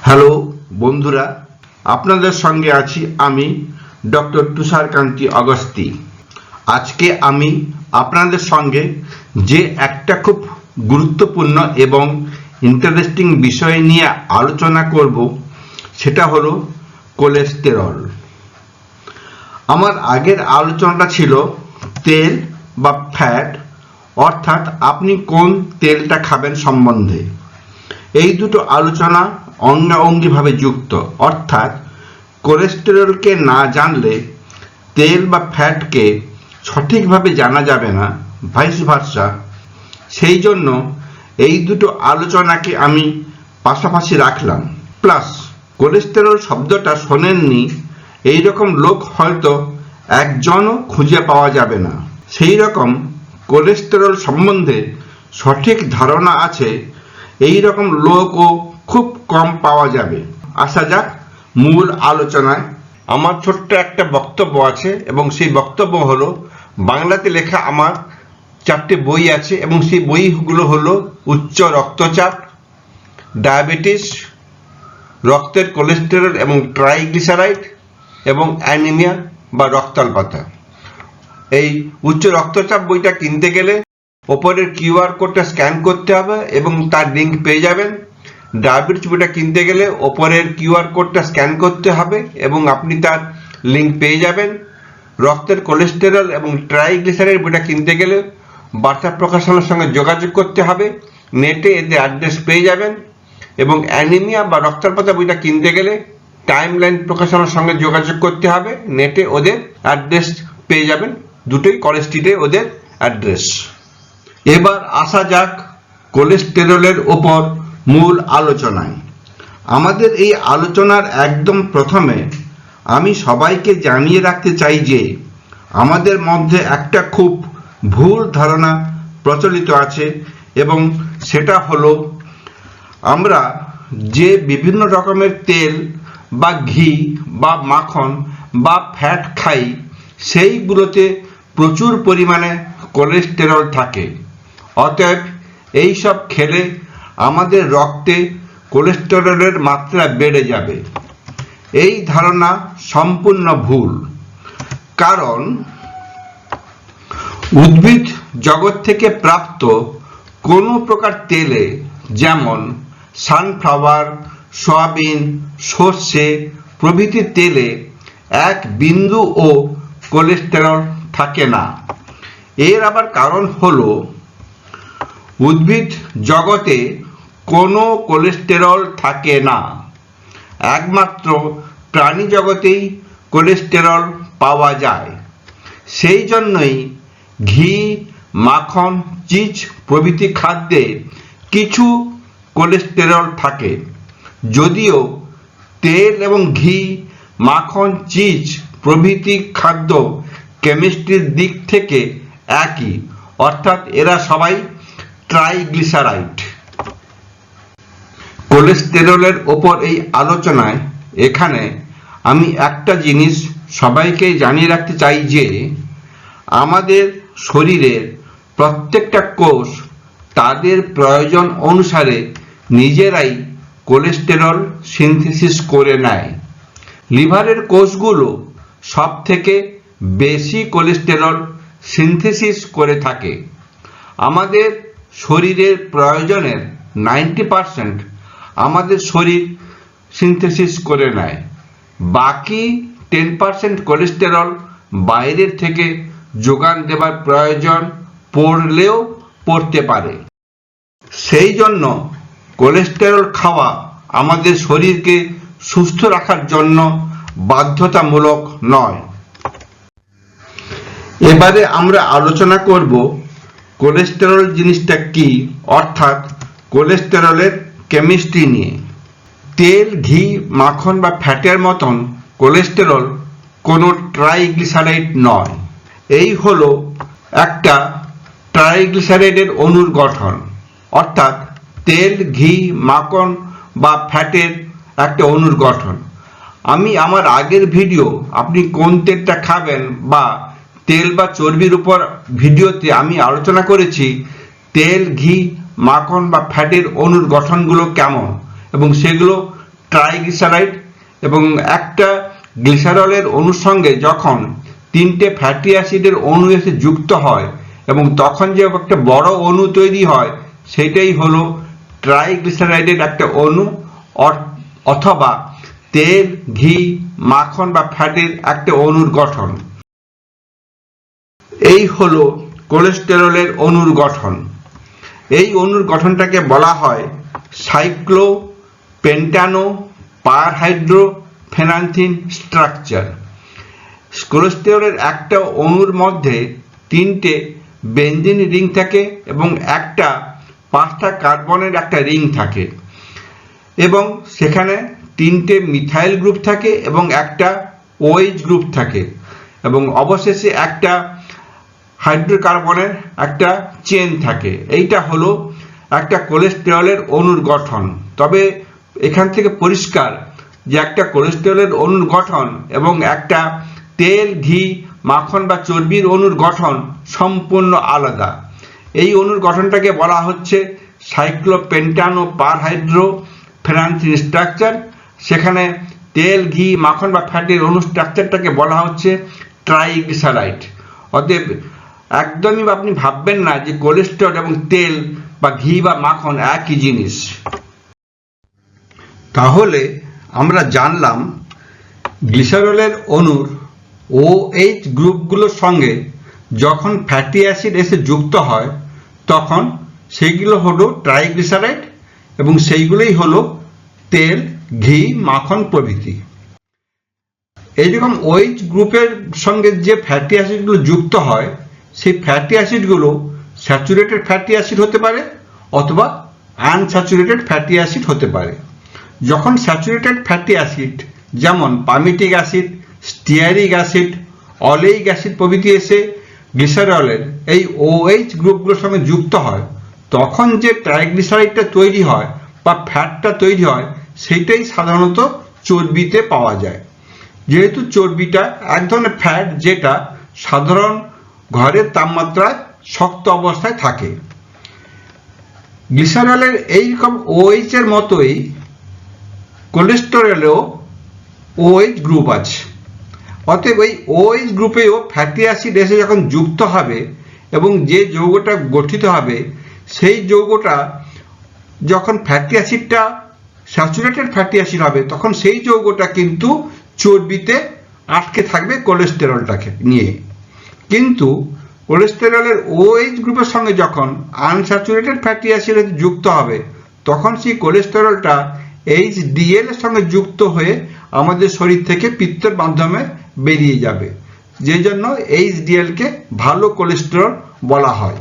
Hello বন্ধুরা, আপনাদের সঙ্গে আছি আমি ডক্টর তুষারকান্তি অগস্তি। আজকে আমি আপনাদের সঙ্গে যে একটা খুব গুরুত্বপূর্ণ এবং ইন্টারেস্টিং বিষয় নিয়ে আলোচনা করব সেটা হলো কোলেস্টেরল। আমার আগের আলোচনাটা ছিল তেল বা ফ্যাট, অর্থাৎ আপনি কোন তেলটা খাবেন সম্বন্ধে। এই দুটো আলোচনা অঙ্গাঅঙ্গিভাবে যুক্ত, অর্থাৎ কোলেস্টেরলকে না জানলে তেল বা ফ্যাটকে সঠিকভাবে জানা যাবে না, ভাইস ভার্সা। সেই জন্য এই দুটো আলোচনাকে আমি পাশাপাশি রাখলাম। প্লাস কোলেস্টেরল শব্দটা শোনেননি এইরকম লোক হয়তো একজনও খুঁজে পাওয়া যাবে না। সেই রকম কোলেস্টেরল সম্বন্ধে সঠিক ধারণা আছে এই রকম লোকও খুব কম পাওয়া যাবে। আসা যাক মূল আলোচনায়। আমার ছোট্ট একটা বক্তব্য আছে এবং সেই বক্তব্য হলো, বাংলাতে লেখা আমার 4টে বই আছে এবং সেই বইগুলো হলো উচ্চ রক্তচাপ, ডায়াবেটিস, রক্তের কোলেস্টেরল এবং ট্রাইগ্লিসারাইড এবং অ্যানিমিয়া বা রক্তাল্পতা। এই উচ্চ রক্তচাপ বইটা কিনতে গেলে ওপরের কিউআর কোডটা স্ক্যান করতে হবে এবং তার লিঙ্ক পেয়ে যাবেন। ডায়াবেটিস বইটা কিনতে গেলে ওপরের কিউআর কোডটা স্ক্যান করতে হবে এবং আপনি তার লিঙ্ক পেয়ে যাবেন। রক্তের কোলেস্টেরল এবং ট্রাইগ্লিসারাইড বইটা কিনতে গেলে বার্তা প্রকাশনের সঙ্গে যোগাযোগ করতে হবে, নেটে এদের অ্যাড্রেস পেয়ে যাবেন। এবং অ্যানিমিয়া বা রক্তাল্পতা বইটা কিনতে গেলে টাইমলাইন প্রকাশনের সঙ্গে যোগাযোগ করতে হবে, নেটে ওদের অ্যাড্রেস পেয়ে যাবেন। দুটোই কলেজ স্ট্রিটে ওদের অ্যাড্রেস। এবার আসা যাক কোলেস্টেরলের ওপর মূল আলোচনায়। আমাদের এই আলোচনার একদম প্রথমে আমি সবাইকে জানিয়ে রাখতে চাই যে আমাদের মধ্যে একটা খুব ভুল ধারণা প্রচলিত আছে এবং সেটা হলো, আমরা যে বিভিন্ন রকমের তেল বা ঘি বা মাখন বা ফ্যাট খাই সেইগুলোতে প্রচুর পরিমাণে কোলেস্টেরল থাকে। অতএব এইসব খেলে আমাদের রক্তে কোলেস্টেরলের মাত্রা বেড়ে যাবে। এই ধারণা সম্পূর্ণ ভুল। কারণ উদ্ভিদ জগৎ থেকে প্রাপ্ত কোনো প্রকার তেলে, যেমন সানফ্লাওয়ার, সয়াবিন, সর্ষে প্রভৃতি তেলে এক বিন্দুও কোলেস্টেরল থাকে না। এর আবার কারণ হলো, উদ্ভিদ জগতে কোনো কোলেস্টেরল থাকে না, একমাত্র প্রাণী জগতেই কোলেস্টেরল পাওয়া যায়। সেই জন্যই ঘি, মাখন, চিজ প্রভৃতি খাদ্যে কিছু কোলেস্টেরল থাকে। যদিও তেল এবং ঘি, মাখন, চিজ প্রভৃতি খাদ্য কেমিস্ট্রির দিক থেকে একই, অর্থাৎ এরা সবাই ট্রাইগ্লিসারাইড। কোলেস্টেরলের ওপর এই আলোচনায় এখানে আমি একটা জিনিস সবাইকে জানিয়ে রাখতে চাই যে আমাদের শরীরের প্রত্যেকটা কোষ তাদের প্রয়োজন অনুসারে নিজেরাই কোলেস্টেরল সিনথেসিস করে নেয়। লিভারের কোষগুলো সব থেকে বেশি কোলেস্টেরল সিনথেসিস করে থাকে। আমাদের শরীরের প্রয়োজনের 90% আমাদের শরীর সিনথেসিস করে নেয়। বাকি 10% কোলেস্টেরল বাইরের থেকে যোগান দেবার প্রয়োজন পড়লেও পড়তে পারে। সেই জন্য কোলেস্টেরল খাওয়া আমাদের শরীরকে সুস্থ রাখার জন্য বাধ্যতামূলক নয়। এবারে আমরা আলোচনা করব কোলেস্টেরল জিনিসটা কি, অর্থাৎ কোলেস্টেরলের কেমিস্ট্রি নিয়ে। তেল, ঘি, মাখন বা ফ্যাটের মতন কোলেস্টেরল কোনো ট্রাইগ্লিসারাইড নয়। এই হলো একটা ট্রাইগ্লিসারাইডের অণুর গঠন, অর্থাৎ তেল, ঘি, মাখন বা ফ্যাটের একটা অণুর গঠন। আমি আমার আগের ভিডিও আপনি কোন তেলটা খাবেন বা তেল বা চর্বির উপর ভিডিওতে আমি আলোচনা করেছি তেল, ঘি, মাখন বা ফ্যাটের অণুর গঠনগুলো কেমন এবং সেগুলো ট্রাইগ্লিসারাইড এবং একটা গ্লিসারলের অণুর সঙ্গে যখন তিনটে ফ্যাটি অ্যাসিডের অণু এসে যুক্ত হয় এবং তখন যে একটা বড় অণু তৈরি হয় সেটাই হলো ট্রাইগ্লিসারাইডের একটা অণু অথবা তেল, ঘি, মাখন বা ফ্যাটের একটা অণুর গঠন। এই হলো কোলেস্টেরলের অণুর গঠন। এই অণুর গঠনটাকে বলা হয় সাইক্লোপেন্টানো পারহাইড্রোফেনান্থিন স্ট্রাকচার। কোলেস্টেরলের একটা অণুর মধ্যে তিনটে বেনজিন রিং থাকে এবং একটা 5টা কার্বনের একটা রিং থাকে এবং সেখানে তিনটে মিথাইল গ্রুপ থাকে এবং একটা OH গ্রুপ থাকে এবং অবশেষে একটা হাইড্রোকার্বনের একটা চেন থাকে। এইটা হলো একটা কোলেস্টেরলের অণুর গঠন। তবে এখান থেকে পরিষ্কার যে একটা কোলেস্টেরলের অণুর গঠন এবং একটা তেল, ঘি, মাখন বা চর্বির অণুর গঠন সম্পূর্ণ আলাদা। এই অণুর গঠনটাকে বলা হচ্ছে সাইক্লোপেন্টানো পারহাইড্রোফেনান্থিন স্ট্রাকচার। সেখানে তেল, ঘি, মাখন বা ফ্যাটের অণু স্ট্রাকচারটাকে বলা হচ্ছে ট্রাইগ্লিসারাইড। অতএব একদমই আপনি ভাববেন না যে কোলেস্টেরল এবং তেল বা ঘি বা মাখন একই জিনিস। তাহলে আমরা জানলাম গ্লিসারলের অণুর OH গ্রুপগুলোর সঙ্গে যখন ফ্যাটি অ্যাসিড এসে যুক্ত হয় তখন সেইগুলো হলো ট্রাইগ্লিসারাইড এবং সেইগুলোই হলো তেল, ঘি, মাখন প্রভৃতি। এইরকম OH গ্রুপের সঙ্গে যে ফ্যাটি অ্যাসিডগুলো যুক্ত হয় সেই ফ্যাটি অ্যাসিডগুলো স্যাচুরেটেড ফ্যাটি অ্যাসিড হতে পারে অথবা আনস্যাচুরেটেড ফ্যাটি অ্যাসিড হতে পারে। যখন স্যাচুরেটেড ফ্যাটি অ্যাসিড যেমন palmitic acid, stearic acid, oleic acid প্রভৃতি এসে গ্লিসারলের এই OH গ্রুপগুলোর সঙ্গে যুক্ত হয় তখন যে ট্রাইগ্লিসারাইডটা তৈরি হয় বা ফ্যাটটা তৈরি হয় সেটাই সাধারণত চর্বিতে পাওয়া যায়। যেহেতু চর্বিটা এক ধরনের ফ্যাট যেটা সাধারণ ঘরের তাপমাত্রায় শক্ত অবস্থায় থাকে। গ্লিসারলের এইরকম OH এর মতোই কোলেস্টেরলেও OH গ্রুপ আছে। অতএব এই OH গ্রুপেও ফ্যাটি অ্যাসিড এসে যখন যুক্ত হবে এবং যে যৌগটা গঠিত হবে সেই যৌগটা যখন ফ্যাটি অ্যাসিডটা স্যাচুরেটেড ফ্যাটি অ্যাসিড হবে তখন সেই যৌগটা কিন্তু চর্বিতে আটকে থাকবে কোলেস্টেরলটাকে নিয়ে। কিন্তু কোলেস্টেরলের OH গ্রুপের সঙ্গে যখন আনস্যাচুরেটেড ফ্যাটি অ্যাসিড যুক্ত হবে তখন সেই কোলেস্টেরলটা HDL এর সঙ্গে যুক্ত হয়ে আমাদের শরীর থেকে পিত্তের মাধ্যমে বেরিয়ে যাবে, যে জন্য HDL কে ভালো কোলেস্টেরল বলা হয়।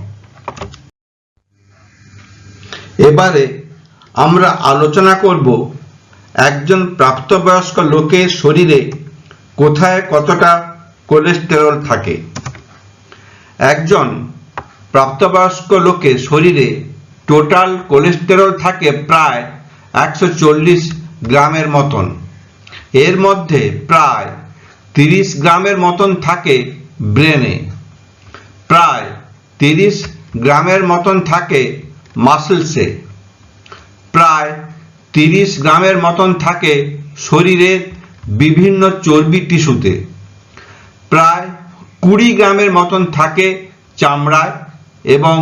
এবারে আমরা আলোচনা করব একজন প্রাপ্তবয়স্ক লোকের শরীরে কোথায় কতটা কোলেস্টেরল থাকে। একজন প্রাপ্তবয়স্ক লোকের শরীরে টোটাল কোলেস্টেরল থাকে প্রায় 140 গ্রামের মতন। এর মধ্যে প্রায় 30 গ্রামের মতন থাকে ব্রেনে, প্রায় 30 গ্রামের মতন থাকে মাসলসে, প্রায় 30 গ্রামের মতন থাকে শরীরের বিভিন্ন চর্বি টিস্যুতে, প্রায় 20 গ্রামের মতন থাকে চামড়ায় এবং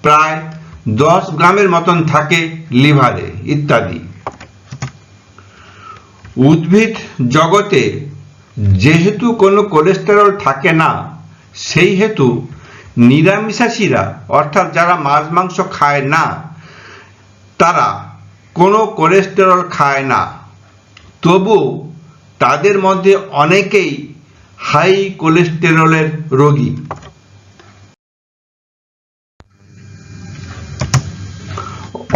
প্রায় 10 গ্রামের মতন থাকে লিভারে ইত্যাদি। উদ্ভিদ জগতে যেহেতু কোনো কোলেস্টেরল থাকে না সেই হেতু নিরামিষাশীরা অর্থাৎ যারা মাছ মাংস খায় না তারা কোনো কোলেস্টেরল খায় না, তবু তাদের মধ্যে অনেকেই হাই কোলেস্টেরলের রোগী।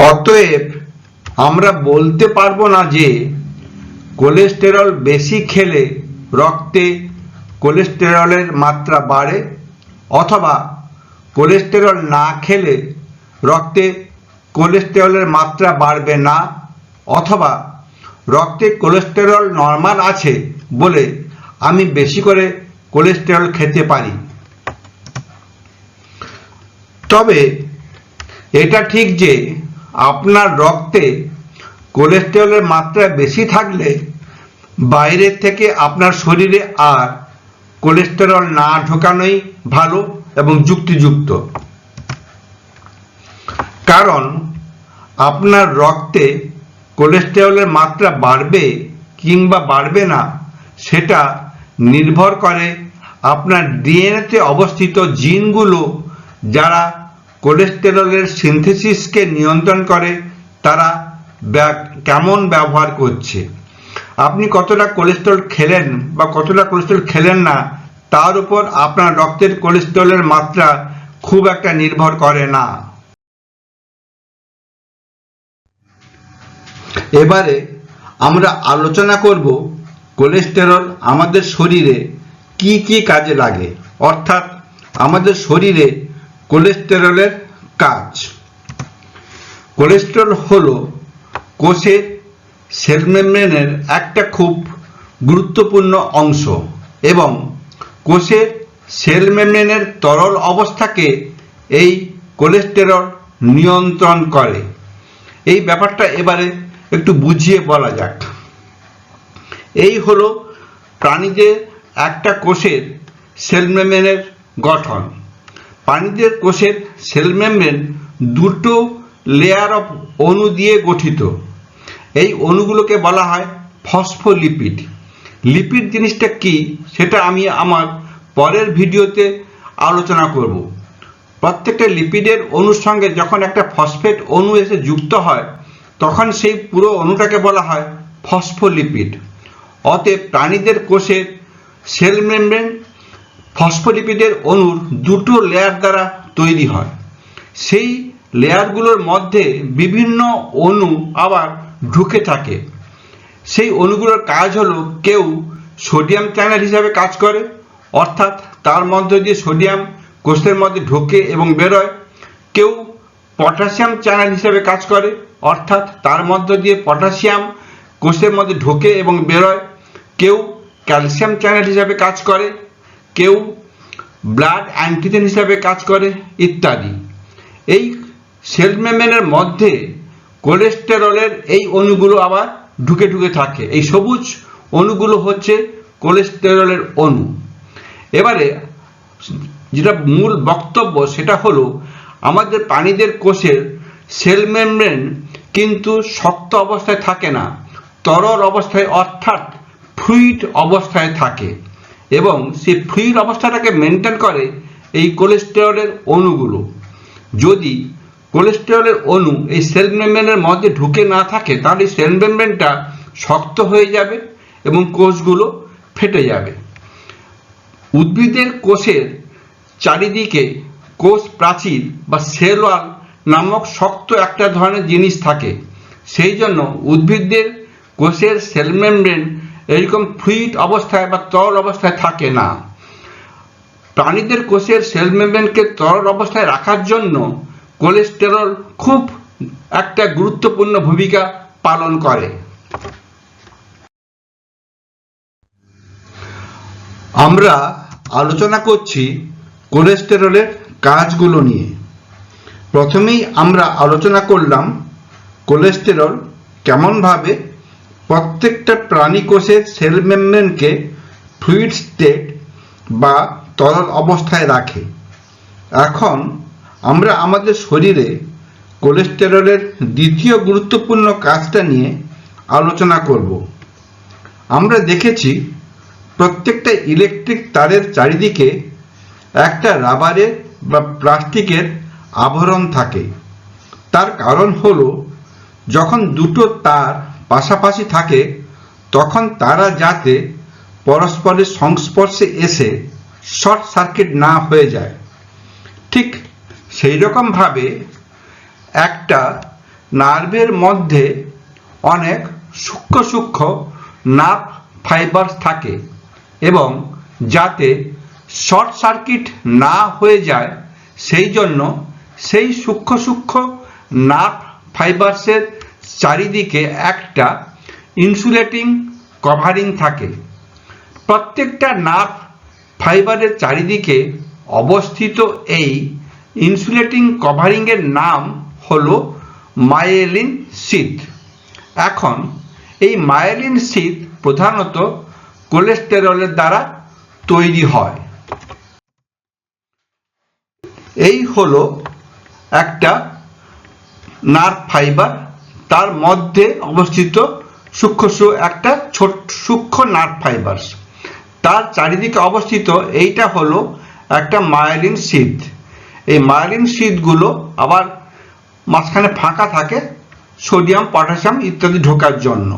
অতএব আমরা বলতে পারবো না যে কোলেস্টেরল বেশি খেলে রক্তে কোলেস্টেরলের মাত্রা বাড়ে অথবা কোলেস্টেরল না খেলে রক্তে কোলেস্টেরলের মাত্রা বাড়বে না অথবা রক্তে কোলেস্টেরল নরমাল আছে বলে আমি বেশি করে কোলেস্টেরল খেতে পারি। তবে এটা ঠিক যে আপনার রক্তে কোলেস্টেরলের মাত্রা বেশি থাকলে বাইরে থেকে আপনার শরীরে আর কোলেস্টেরল না ঢোকানোই ভালো এবং যুক্তিযুক্ত। কারণ আপনার রক্তে কোলেস্টেরলের মাত্রা বাড়বে কিংবা বাড়বে না সেটা নির্ভর করে আপনার ডিএনএতে অবস্থিত জিনগুলো যারা কোলেস্টেরলের সিনথেসিসকে নিয়ন্ত্রণ করে তারা কেমন ব্যবহার করছে। আপনি কতটা কোলেস্টেরল খেলেন বা কতটা কোলেস্টেরল খেলেন না তার উপর আপনার রক্তের কোলেস্টেরলের মাত্রা খুব একটা নির্ভর করে না। এবারে আমরা আলোচনা করব কোলেস্টেরল আমাদের শরীরে কি কি কাজে লাগে, অর্থাৎ আমাদের শরীরে কোলেস্টেরলের কাজ। কোলেস্টেরল হলো কোষের সেল মেমব্রেনের একটা খুব গুরুত্বপূর্ণ অংশ এবং কোষের সেল মেমব্রেনের তরল অবস্থাকে এই কোলেস্টেরল নিয়ন্ত্রণ করে। এই ব্যাপারটা এবারে একটু বুঝিয়ে বলা যাক। এই হলো প্রাণীদের একটা কোষের সেল মেমব্রেনের গঠন। প্রাণীদের কোষের সেল মেমব্রেন দুটো লেয়ার অফ অণু দিয়ে গঠিত। এই অণুগুলোকে বলা হয় ফসফোলিপিড। লিপিড জিনিসটা কি সেটা আমি আমার পরের ভিডিওতে আলোচনা করব। প্রত্যেকটা লিপিডের অণুর সঙ্গে যখন একটা ফসফেট অণু এসে যুক্ত হয় তখন সেই পুরো অণুটাকে বলা হয় ফসফোলিপিড। অতএব প্রাণীদের কোষের সেল মেমব্রেন ফসফোলিপিডের অণুর দুটো লেয়ার দ্বারা তৈরি হয়। সেই লেয়ারগুলোর মধ্যে বিভিন্ন অণু আবার ঢুকে থাকে। সেই অণুগুলোর কাজ হলো কেউ সোডিয়াম চ্যানেল হিসাবে কাজ করে, অর্থাৎ তার মধ্যে দিয়ে সোডিয়াম কোষের মধ্যে ঢোকে এবং বেরোয়। কেউ পটাশিয়াম চ্যানেল হিসাবে কাজ করে, অর্থাৎ তার মধ্য দিয়ে পটাশিয়াম কোষের মধ্যে ঢোকে এবং বেরোয়। কেউ ক্যালসিয়াম চ্যানেল হিসাবে কাজ করে, কেউ ব্লাড অ্যান্টিজেন হিসাবে কাজ করে ইত্যাদি। এই সেল মেমব্রেনের মধ্যে কোলেস্টেরলের এই অণুগুলো আবার ঢুকে ঢুকে থাকে। এই সবুজ অণুগুলো হচ্ছে কোলেস্টেরলের অণু। এবারে যেটা মূল বক্তব্য সেটা হলো আমাদের প্রাণীদের কোষের সেল মেমব্রেন কিন্তু শক্ত অবস্থায় থাকে না, তরল অবস্থায় অর্থাৎ ফ্লুইড অবস্থায় থাকে এবং সেই ফ্লুইড অবস্থাটাকে মেনটেন করে এই কোলেস্টেরলের অণুগুলো। যদি কোলেস্টেরলের অণু এই সেল মেমব্রেনের মধ্যে ঢুকে না থাকে তাহলে সেল মেমব্রেনটা শক্ত হয়ে যাবে এবং কোষগুলো ফেটে যাবে। উদ্ভিদের কোষের চারিদিকে কোষ প্রাচীর বা সেল ওয়াল নামক শক্ত একটা ধরনের জিনিস থাকে। সেই জন্য উদ্ভিদদের কোষের সেল মেমব্রেন এরকম ফ্লুইড অবস্থায় বা তরল অবস্থায় থাকে না। প্রাণীদের কোষের সেল মেমব্রেনকে তরল অবস্থায় রাখার জন্য কোলেস্টেরল খুব একটা গুরুত্বপূর্ণ ভূমিকা পালন করে। আমরা আলোচনা করছি কোলেস্টেরলের কাজগুলো নিয়ে। প্রথমেই আমরা আলোচনা করলাম কোলেস্টেরল কেমনভাবে প্রত্যেকটা প্রাণী কোষের সেল মেমব্রেনকে ফ্লুইড স্টেট বা তরল অবস্থায় রাখে। এখন আমরা আমাদের শরীরে কোলেস্টেরলের দ্বিতীয় গুরুত্বপূর্ণ কাজটা নিয়ে আলোচনা করব। আমরা দেখেছি প্রত্যেকটা ইলেকট্রিক তারের চারিদিকে একটা রাবারের বা প্লাস্টিকের আবরণ থাকে। তার কারণ হলো যখন দুটো তার পাশাপাশি থাকে তখন তারা যাতে পরস্পরের সংস্পর্শে এসে শর্ট সার্কিট না হয়ে যায়। ঠিক সেই রকমভাবে একটা নার্ভের মধ্যে অনেক সূক্ষ্ম সূক্ষ্ম নার্ভ ফাইবার থাকে এবং যাতে শর্ট সার্কিট না হয়ে যায় সেই জন্য সেই সূক্ষ্ম সূক্ষ্ম নার্ভ ফাইবার্সের চারিদিকে একটা ইনসুলেটিং কভারিং থাকে। প্রত্যেকটা নার্ভ ফাইবারের চারিদিকে অবস্থিত এই ইনসুলেটিং কভারিংয়ের নাম হলো মায়েলিন শীথ। এখন এই মায়েলিন শীথ প্রধানত কোলেস্টেরলের দ্বারা তৈরি হয়। এই হলো একটা নার্ভ ফাইবার, তার মধ্যে অবস্থিত একটা সূক্ষ্ম নার্ভ ফাইবার, তার চারিদিকে অবস্থিত এইটা হলো একটা মায়েলিন শীথ। এই মায়েলিন শীথগুলো আবার মাঝখানে ফাঁকা থাকে সোডিয়াম, পটাশিয়াম ইত্যাদি ঢোকার জন্য।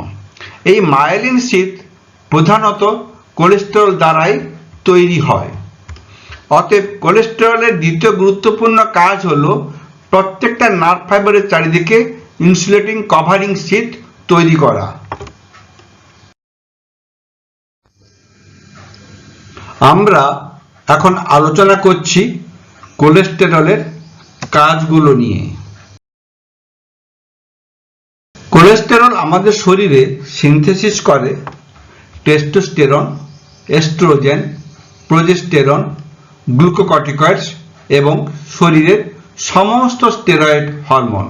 এই মায়েলিন শীথ প্রধানত কোলেস্টেরল দ্বারাই তৈরি হয়। অতএব কোলেস্টেরলের দ্বিতীয় গুরুত্বপূর্ণ কাজ হলো প্রত্যেকটা নার্ভ ফাইবারের চারিদিকে ইনসুলেটিং কভারিং শীথ তৈরি করা। আমরা এখন আলোচনা করছি কোলেস্টেরলের কাজগুলো নিয়ে। কোলেস্টেরল আমাদের শরীরে সিনথেসিস করে টেস্টোস্টেরন, এস্ট্রোজেন, প্রোজেস্টেরন, গ্লুকোকর্টিকয়েডস এবং শরীরের সমস্ত স্টেরয়েড হরমোন।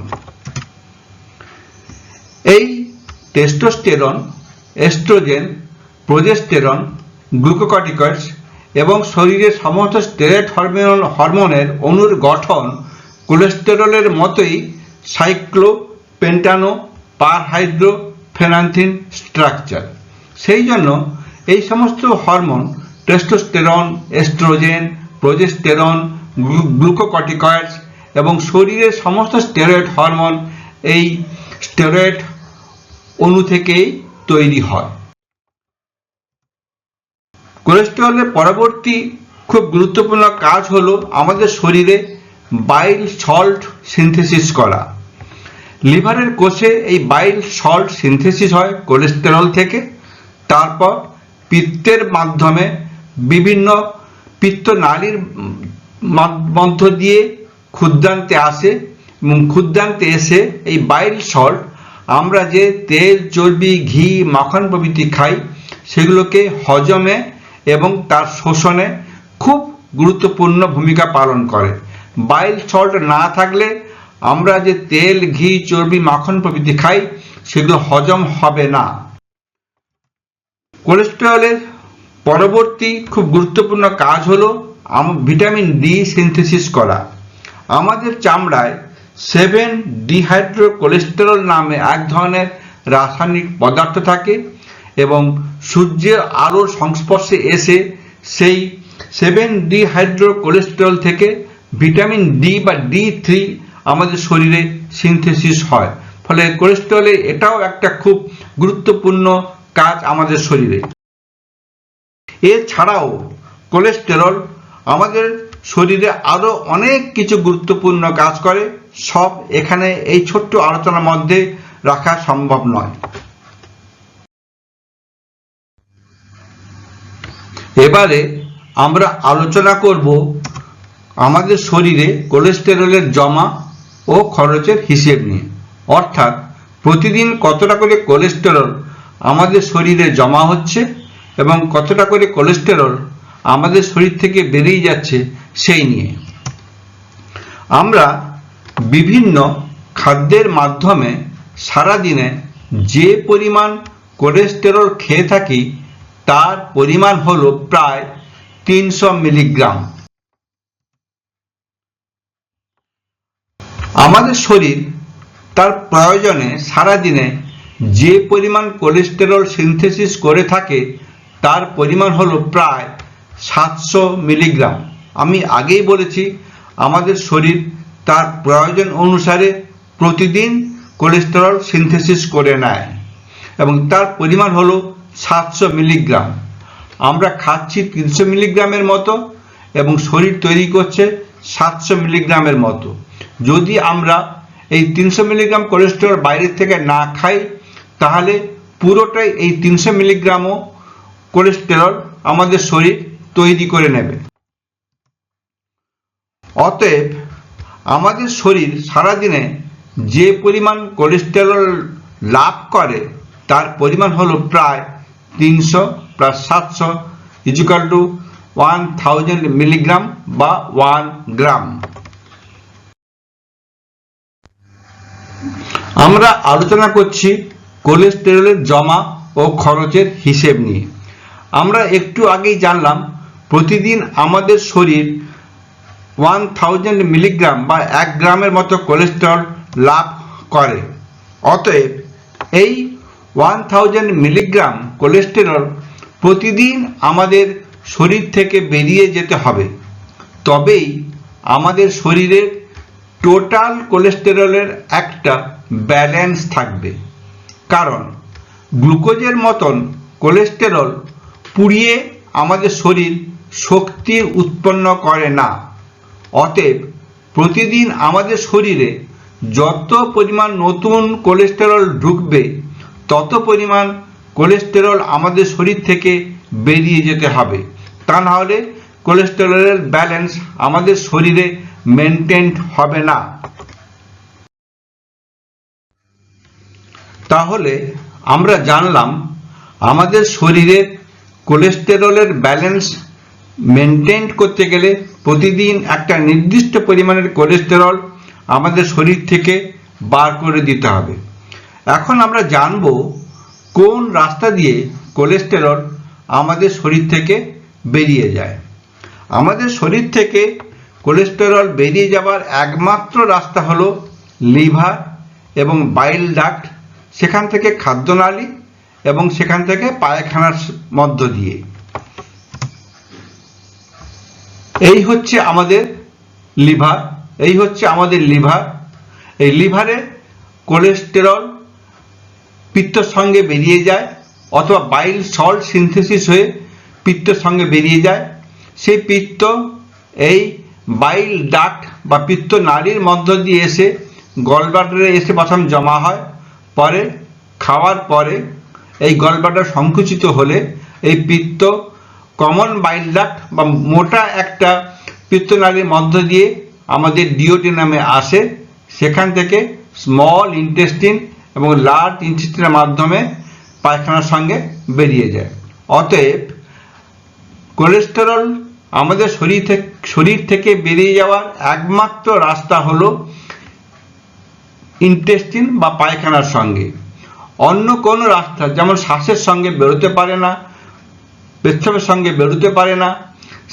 এই টেস্টোস্টেরন, এস্ট্রোজেন, প্রোজেস্টেরন, গ্লুকোকর্টিকয়েডস এবং শরীরের সমস্ত স্টেরয়েড হরমোনের অণুর গঠন কোলেস্টেরলের মতোই সাইক্লোপেন্টানো পারহাইড্রোফেনান্থিন স্ট্রাকচার। সেই জন্য এই সমস্ত hormone testosterone, oestrogen, progesterone, glucocorticoids এবং শরীরের সমস্ত স্টেরয়েড হরমোন এই স্টেরয়েড অণু থেকেই তৈরি হয়। কোলেস্টেরলের পরবর্তী খুব গুরুত্বপূর্ণ কাজ হলো আমাদের শরীরে বাইল সল্ট সিনথেসিস করা। লিভারের কোষে এই বাইল সল্ট সিনথেসিস হয় কোলেস্টেরল থেকে। তারপর পিত্তের মাধ্যমে বিভিন্ন পিত্তনালীর মধ্য দিয়ে ক্ষুদ্রান্তে আসে এবং ক্ষুদ্রান্তে এসে এই বাইল সল্ট আমরা যে তেল, চর্বি, ঘি, মাখন প্রভৃতি খাই সেগুলোকে হজমে এবং তার শোষণে খুব গুরুত্বপূর্ণ ভূমিকা পালন করে। বাইল সল্ট না থাকলে আমরা যে তেল, ঘি, চর্বি, মাখন প্রভৃতি খাই সেগুলো হজম হবে না। কোলেস্টেরলের পরবর্তী খুব গুরুত্বপূর্ণ কাজ হলো ভিটামিন ডি সিনথেসিস করা। আমাদের চামড়ায় 7-ডিহাইড্রোকোলেস্টেরল নামে এক ধরনের রাসায়নিক পদার্থ থাকে এবং সূর্যের আলোর সংস্পর্শে এসে সেই 7-ডিহাইড্রোকোলেস্টেরল থেকে ভিটামিন ডি বা D3 আমাদের শরীরে সিনথেসিস হয়। ফলে কোলেস্টেরলের এটাও একটা খুব গুরুত্বপূর্ণ কাজ আমাদের শরীরে। এছাড়াও কোলেস্টেরল আমাদের শরীরে আরো অনেক কিছু গুরুত্বপূর্ণ কাজ করে, সব এখানে এই ছোট্ট আলোচনার মধ্যে রাখা সম্ভব নয়। এবারে আমরা আলোচনা করব আমাদের শরীরে কোলেস্টেরলের জমা ও খরচের হিসেব নিয়ে। অর্থাৎ প্রতিদিন কতটা করে কোলেস্টেরল আমাদের শরীরে জমা হচ্ছে এবং কতটা করে কোলেস্টেরল আমাদের শরীর থেকে বেরিয়ে যাচ্ছে সেই নিয়ে। আমরা বিভিন্ন খাদ্যের মাধ্যমে সারাদিনে যে পরিমাণ কোলেস্টেরল খেয়ে থাকি তার পরিমাণ হলো প্রায় 300 মিলিগ্রাম। আমাদের শরীর তার প্রয়োজনে সারাদিনে যে পরিমাণ কোলেস্টেরল সিনথেসিস করে থাকে তার পরিমাণ হলো প্রায় 700 মিলিগ্রাম। আমি আগেই বলেছি আমাদের শরীর তার প্রয়োজন অনুসারে প্রতিদিন কোলেস্টেরল সিনথেসিস করে নেয় এবং তার পরিমাণ হলো 700 মিলিগ্রাম। আমরা খাচ্ছি 300 মিলিগ্রামের মতো এবং শরীর তৈরি করছে 700 মিলিগ্রামের মতো। যদি আমরা এই 300 মিলিগ্রাম কোলেস্টেরল বাইরের থেকে না খাই তাহলে পুরোটাই এই 300 মিলিগ্রামও কোলেস্টেরল আমাদের শরীর তৈরি করে নেবে। অতএব আমাদের শরীর সারাদিনে যে পরিমাণ কোলেস্টেরল লাভ করে তার পরিমাণ হলো প্রায় 300 + 700 = 1000 মিলিগ্রাম বা 1 গ্রাম। আমরা আলোচনা করছি কোলেস্টেরলের জমা ও খরচের হিসেব নিয়ে। আমরা একটু আগেই জানলাম প্রতিদিন আমাদের শরীর 1000 মিলিগ্রাম বা 1 গ্রামের মতো কোলেস্টেরল লাভ করে। অতএব এই 1000 মিলিগ্রাম কোলেস্টেরল প্রতিদিন আমাদের শরীর থেকে বেরিয়ে যেতে হবে, তবেই আমাদের শরীরের টোটাল কোলেস্টেরলের একটা ব্যালেন্স থাকবে। কারণ গ্লুকোজের মতন কোলেস্টেরল পুড়িয়ে আমাদের শরীর শক্তি উৎপন্ন করে না। অতএব প্রতিদিন আমাদের শরীরে যত পরিমাণ নতুন কোলেস্টেরল ঢুকবে তত পরিমাণ কোলেস্টেরল আমাদের শরীর থেকে বেরিয়ে যেতে হবে, তা না হলে কোলেস্টেরলের ব্যালেন্স আমাদের শরীরে মেনটেন হবে না। তাহলে আমরা জানলাম আমাদের শরীরে কোলেস্টেরলের ব্যালেন্স মেনটেন করতে গেলে প্রতিদিন একটা নির্দিষ্ট পরিমাণের কোলেস্টেরল আমাদের শরীর থেকে বার করে দিতে হবে। এখন আমরা জানব কোন রাস্তা দিয়ে কোলেস্টেরল আমাদের শরীর থেকে বেরিয়ে যায়। আমাদের শরীর থেকে কোলেস্টেরল বেরিয়ে যাওয়ার একমাত্র রাস্তা হলো লিভার এবং বাইল ডাক্ট, সেখান থেকে খাদ্যনালী এবং সেখান থেকে পায়খানার মধ্য দিয়ে। এই হচ্ছে আমাদের লিভার। এই লিভারে কোলেস্টেরল পিত্তের সঙ্গে বেরিয়ে যায় অথবা বাইল সল্ট সিনথেসিস হয়ে পিত্তের সঙ্গে বেরিয়ে যায়। সেই পিত্ত এই বাইল ডাক্ট বা পিত্ত নালীর মধ্য দিয়ে এসে গলব্লাডারে এসে প্রথম জমা হয়, পরে খাওয়ার পরে এই গলব্লাডার সংকুচিত হলে এই পিত্ত কমন বাইল ডাক্ট বা মোটা একটা পিত্তনালীর মধ্য দিয়ে আমাদের ডিওডিনামে আসে, সেখান থেকে স্মল ইন্টেস্টিন এবং লার্জ ইন্টেস্টিনের মাধ্যমে পায়খানার সঙ্গে বেরিয়ে যায়। অতএব কোলেস্টেরল আমাদের শরীর থেকে বেরিয়ে যাওয়ার একমাত্র রাস্তা হলো ইন্টেস্টিন বা পায়খানার সঙ্গে। অন্য কোনো রাস্তা যেমন শ্বাসের সঙ্গে বেরোতে পারে না, পেচ্ছাপের সঙ্গে বেরোতে পারে না,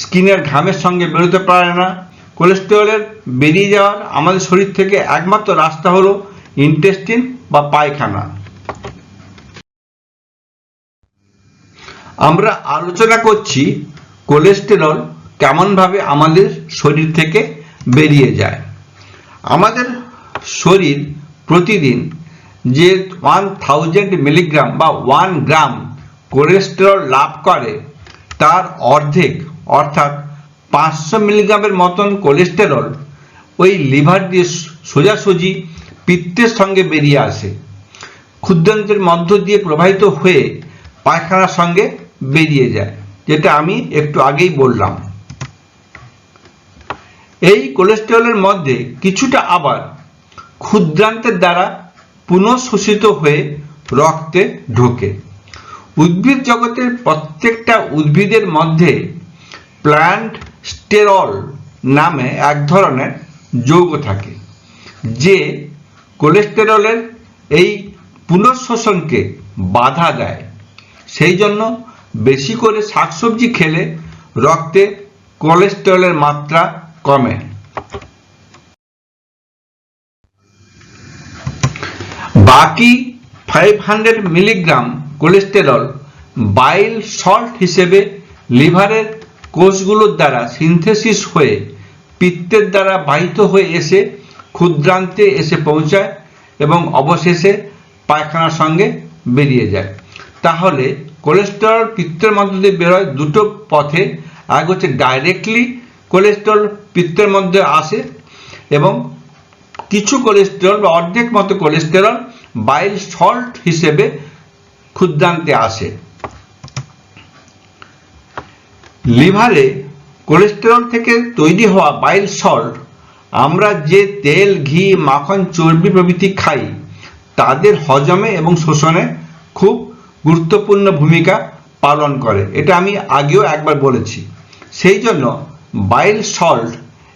স্কিনের ঘামের সঙ্গে বেরোতে পারে না। কোলেস্টেরলের বেরিয়ে যাওয়ার আমাদের শরীর থেকে একমাত্র রাস্তা হলো ইন্টেস্টিন বা পায়খানা। আমরা আলোচনা করছি কোলেস্টেরল কেমনভাবে আমাদের শরীর থেকে বেরিয়ে যায়। আমাদের শরীর প্রতিদিন যে 1000 মিলিগ্রাম বা 1 গ্রাম কোলেস্টেরল লাভ করে তার অর্ধেক অর্থাৎ 500 মিলিগ্রামের মতন কোলেস্টেরল ওই লিভার দিয়ে সোজাসুজি পিত্তের সঙ্গে বেরিয়ে আসে, ক্ষুদ্রান্তের মধ্য দিয়ে প্রবাহিত হয়ে পায়খানার সঙ্গে বেরিয়ে যায়, যেটা আমি একটু আগেই বললাম। এই কোলেস্টেরলের মধ্যে কিছুটা আবার ক্ষুদ্রান্তের দ্বারা পুনঃশোষিত হয়ে রক্তে ঢোকে। উদ্ভিদ জগতের প্রত্যেকটা উদ্ভিদের মধ্যে প্ল্যান্ট স্টেরল নামে এক ধরনের যৌগ থাকে, যে কোলেস্টেরলের এই পুনঃশোষণকে বাধা দেয়। সেই জন্য বেশি করে শাকসবজি খেলে রক্তে কোলেস্টেরলের মাত্রা কমে। বাকি 500 মিলিগ্রাম কোলেস্টেরল বাইল সল্ট হিসেবে লিভারের কোষগুলোর দ্বারা সিনথেসিস হয়ে পিত্তের দ্বারা বাহিত হয়ে এসে ক্ষুদ্রান্তে এসে পৌঁছায় এবং অবশেষে পায়খানার সঙ্গে বেরিয়ে যায়। তাহলে কোলেস্টেরল পিত্তের মধ্যে দিয়ে বেরোয় দুটো পথে। এক হচ্ছে ডাইরেক্টলি কোলেস্টেরল পিত্তের মধ্যে আসে এবং কিছু কোলেস্টেরল বা অর্ধেক মতো কোলেস্টেরল বাইল সল্ট হিসেবে ক্ষুদ্রান্তে আসে। লিভারে কোলেস্টেরল থেকে তৈরি হওয়া বাইল সল্ট আমরা যে তেল, ঘি, মাখন, চর্বি প্রভৃতি খাই তাদের হজমে এবং শোষণে খুব গুরুত্বপূর্ণ ভূমিকা পালন করে। এটা আমি আগেও একবার বলেছি। সেই জন্য বাইল সল্ট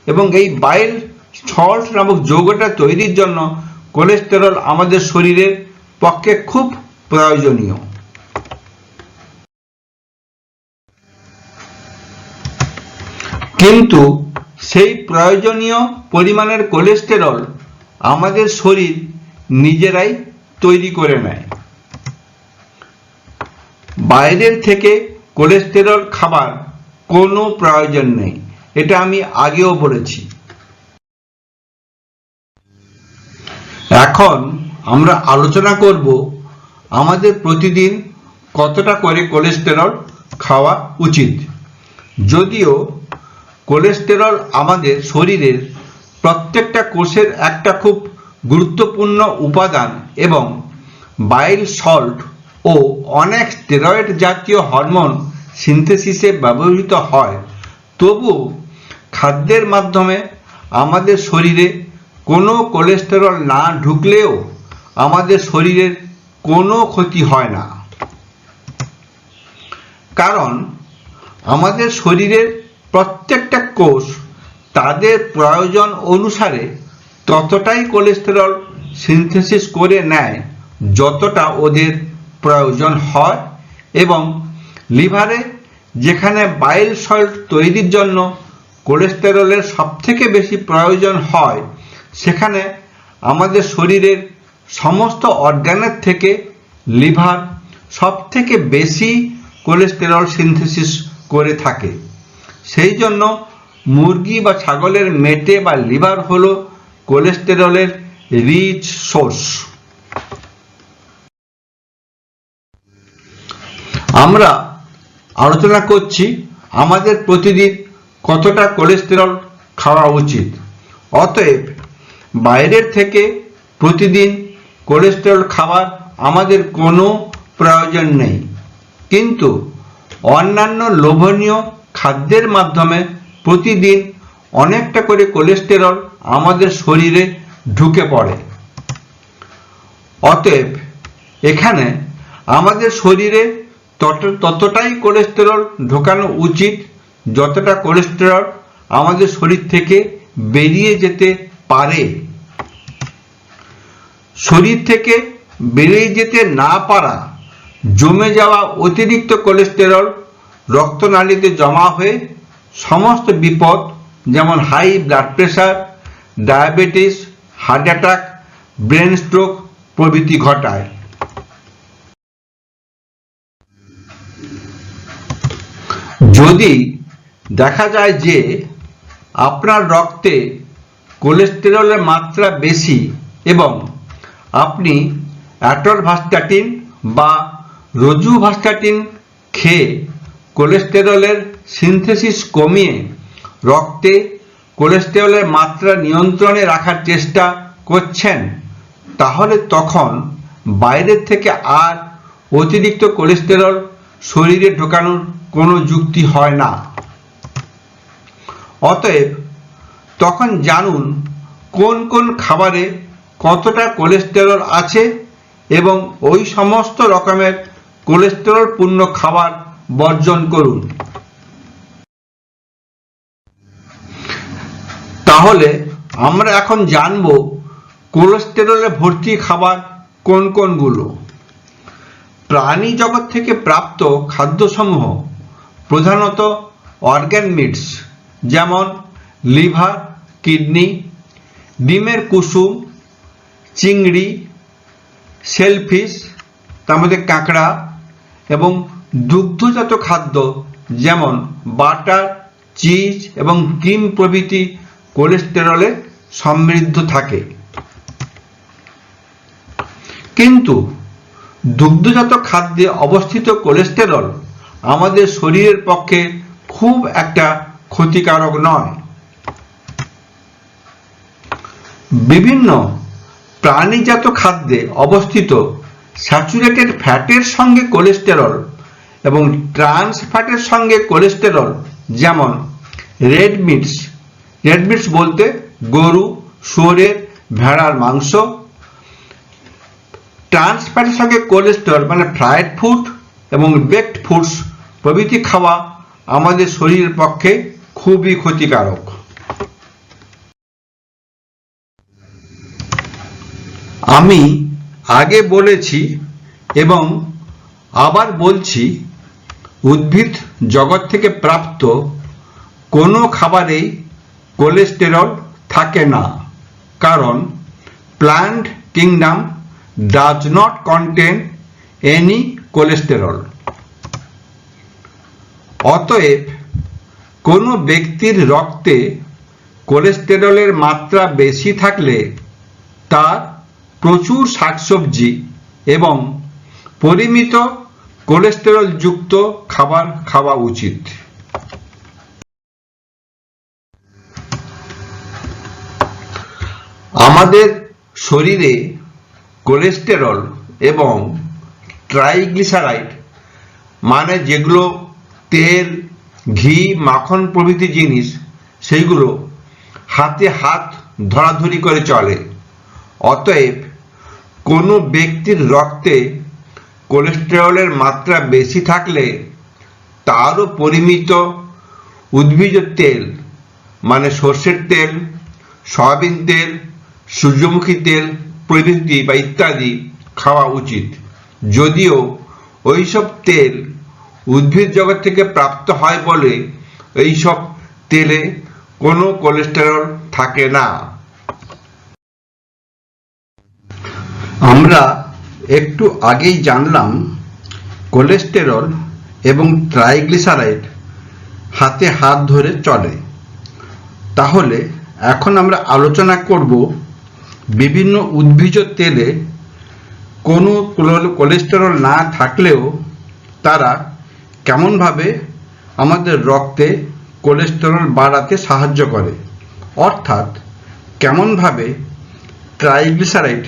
এবং এই বাইল সল্ট নামক যৌগটা তৈরির জন্য কোলেস্টেরল আমাদের শরীরের পক্ষে খুব প্রয়োজনীয়। কিন্তু সেই প্রয়োজনীয় পরিমাণের কোলেস্টেরল আমাদের শরীর নিজেরাই তৈরি করে নেয়। বাইরের থেকে কোলেস্টেরল খাবার কোনো প্রয়োজন নেই, এটা আমি আগেও বলেছি। এখন আমরা আলোচনা করব আমাদের প্রতিদিন কতটা করে কোলেস্টেরল খাওয়া উচিত। যদিও কোলেস্টেরল আমাদের শরীরের প্রত্যেকটা কোষের একটা খুব গুরুত্বপূর্ণ উপাদান এবং বাইল সল্ট ও অনেক স্টেরয়েড জাতীয় হরমোন সিনথেসিসে ব্যবহৃত হয়, তবু খাদ্যের মাধ্যমে আমাদের শরীরে কোনো কোলেস্টেরল না ঢুকলেও আমাদের শরীরের কোনো ক্ষতি হয় না। কারণ আমাদের শরীরের প্রত্যেকটা কোষ তাদের প্রয়োজন অনুসারে ততটাই কোলেস্টেরল সিনথেসিস করে নেয় যতটা ওদের প্রয়োজন হয়, এবং লিভারে যেখানে বাইল সল্ট তৈরির জন্য কোলেস্টেরলের সবথেকে বেশি প্রয়োজন হয়, সেখানে আমাদের শরীরের সমস্ত অর্গানের থেকে লিভার সবথেকে বেশি কোলেস্টেরল সিনথেসিস করে থাকে। সেই জন্য মুরগি বা ছাগলের মেটে বা লিভার হলো কোলেস্টেরলের রিচ সোর্স। আমরা আলোচনা করছি আমাদের প্রতিদিন কতটা কোলেস্টেরল খাওয়া উচিত। অতএব বাইরের থেকে প্রতিদিন কোলেস্টেরল খাবার আমাদের কোনো প্রয়োজন নেই, কিন্তু অন্যান্য লোভনীয় খাদ্যের মাধ্যমে প্রতিদিন অনেকটা করে কোলেস্টেরল আমাদের শরীরে ঢুকে পড়ে। অতএব এখানে আমাদের শরীরে ততটাই কোলেস্টেরল ঢোকানো উচিত যতটা কোলেস্টেরল আমাদের শরীর থেকে বেরিয়ে যেতে পারে। শরীর থেকে বেরিয়ে যেতে না পারা জমে যাওয়া অতিরিক্ত কোলেস্টেরল রক্তনালীতে জমা হয়ে সমস্ত বিপদ, যেমন high blood pressure, diabetes, heart attack, brain stroke প্রভৃতি ঘটায়। যদি দেখা যায় যে আপনার রক্তে কোলেস্টেরলের মাত্রা বেশি এবং আপনি অ্যাটরভাস্টাটিন বা রোজুভাস্টাটিন খেয়ে কোলেস্টেরলের সিনথেসিস কমিয়ে রক্তে কোলেস্টেরলের মাত্রা নিয়ন্ত্রণে রাখার চেষ্টা করছেন, তাহলে তখন বাইরের থেকে আর অতিরিক্ত কোলেস্টেরল শরীরে ঢোকানোর কোনো যুক্তি হয় না। অতএব তখন জানুন কোন কোন খাবারে কতটা কোলেস্টেরল আছে এবং ওই সমস্ত রকমের কোলেস্টেরল পূর্ণ খাবার বর্জন করুন। তাহলে আমরা এখন জানব কোলেস্টেরলে ভর্তি খাবার কোন কোনগুলো। প্রাণী জগৎ থেকে প্রাপ্ত খাদ্যসমূহ প্রধানত অর্গান মিটস, যেমন লিভার, কিডনি, ডিমের কুসুম, চিংড়ি, শেলফিশ, তার মধ্যে কাঁকড়া, এবং দুগ্ধজাত খাদ্য যেমন বাটার, চিজ এবং ক্রিম প্রভৃতি কোলেস্টেরলে সমৃদ্ধ থাকে। কিন্তু দুগ্ধজাত খাদ্যে অবস্থিত কোলেস্টেরল আমাদের শরীরের পক্ষে খুব একটা ক্ষতিকারক নয়। বিভিন্ন প্রাণীজাত খাদ্যে অবস্থিত স্যাচুরেটেড ফ্যাটের সঙ্গে কোলেস্টেরল এবং ট্রান্স ফ্যাটের সঙ্গে কোলেস্টেরল, যেমন রেড মিটস বলতে গরু, শুয়োরের, ভেড়ার মাংস, ট্রান্স ফ্যাটের সঙ্গে কোলেস্টেরল মানে ফ্রাইড ফুড এবং বেকড ফুডস প্রভৃতি খাওয়া আমাদের শরীরের পক্ষে খুবই ক্ষতিকারক। আমি আগে বলেছি এবং আবার বলছি, উদ্ভিদ জগৎ থেকে প্রাপ্ত কোনো খাবারেই কোলেস্টেরল থাকে না, কারণ plant kingdom does not contain any cholesterol. অতএব কোনো ব্যক্তির রক্তে কোলেস্টেরলের মাত্রা বেশি থাকলে তার প্রচুর শাকসবজি এবং পরিমিত কোলেস্টেরল যুক্ত খাবার খাওয়া উচিত। আমাদের শরীরে কোলেস্টেরল এবং ট্রাইগ্লিসারাইড মানে যেগুলো তেল, ঘি, মাখন প্রভৃতি জিনিস, সেইগুলো হাতে হাত ধরাধরি করে চলে। অতএব কোনো ব্যক্তির রক্তে কোলেস্টেরলের মাত্রা বেশি থাকলে তারও পরিমিত উদ্ভিজ তেল মানে সর্ষের তেল, সয়াবিন তেল, সূর্যমুখী তেল প্রভৃতি বা ইত্যাদি খাওয়া উচিত, যদিও ওইসব তেল উদ্ভিদ জগৎ থেকে প্রাপ্ত হয় বলে এইসব তেলে কোনো কোলেস্টেরল থাকে না। আমরা একটু আগেই জানলাম কোলেস্টেরল এবং ট্রাইগ্লিসারাইড হাতে হাত ধরে চলে। তাহলে এখন আমরা আলোচনা করব বিভিন্ন উদ্ভিজ তেলে কোনো কোলেস্টেরল না থাকলেও তারা কেমনভাবে আমাদের রক্তে কোলেস্টেরল বাড়াতে সাহায্য করে, অর্থাৎ কেমনভাবে ট্রাইগ্লিসারাইড